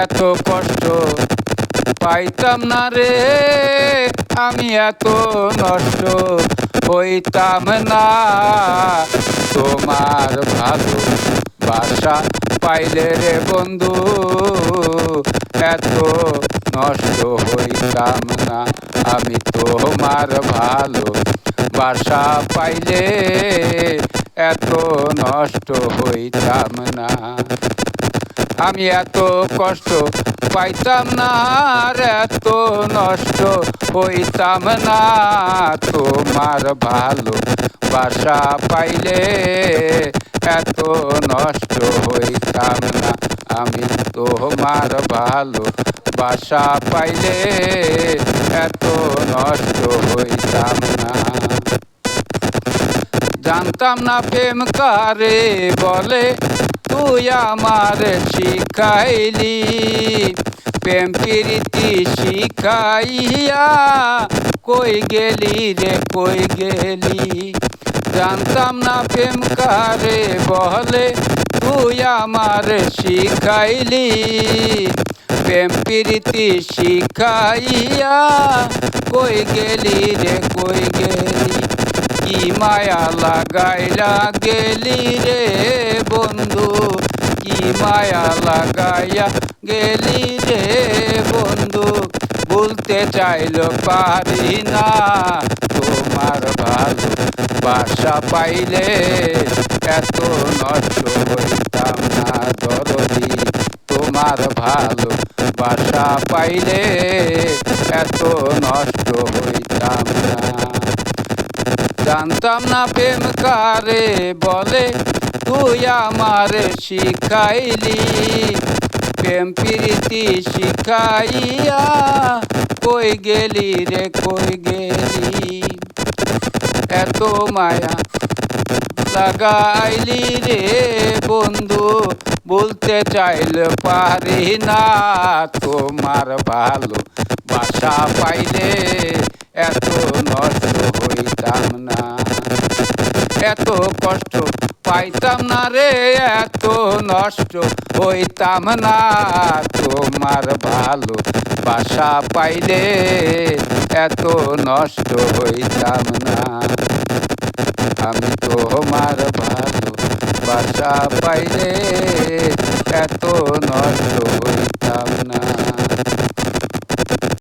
এত কষ্ট পাইতাম না রে, আমি এত নষ্ট হইতাম না। তোমার ভালো বাসা পাইলে রে বন্ধু, এত নষ্ট হইতাম না। আমি তোমার ভালো বাসা পাইলে এত নষ্ট হইতাম না। আমি এত কষ্ট পাইতাম না আর এত নষ্ট হইতাম না। তোমার ভালো বাসা পাইলে এত নষ্ট হইতাম না। আমি তোমার ভালো বাসা পাইলে এত নষ্ট হইতাম না। জানতাম না প্রেম কারে বলে, তুই আমার শিখাইলি। প্রেম প্রীতি শিখাইয়া কই গেলি রে কই গেলি। জানতাম না প্রেম কারে বলে, তুই আমার শিখাইলি। প্রেম প্রীতি শিখাইয়া কই গেলি রে কই গেলি। কি মায়া লাগাইলা গেলি রে বন্ধু, কি মায়া লাগাইয়া গেলি রে বন্ধু। ভুলতে চাইল পারি না, তোমার ভালো বাসা পাইলে এত নষ্ট হইতাম না দরদি। তোমার ভালো বাসা পাইলে এত নষ্ট হইতাম না। জানতাম না প্রেম কারে বলে, তুই আমার শিখাইলি। প্রেম প্রীতি শিখাইয়া কই গেলি রে কই গেলি। এত মায়া লাগাইলি রে বন্ধু, বলতে চাইল পারি না। তোমার ভালো বাসা পাইলে এত নষ্ট হইতাম না। এত কষ্ট পাইতাম না রে, এত নষ্ট হইতাম না। তোমার ভালো বাসা পাইলে এত নষ্ট হইতাম না। আমি তোমার ভালো বাসা পাইলে এত নষ্ট হইতাম না।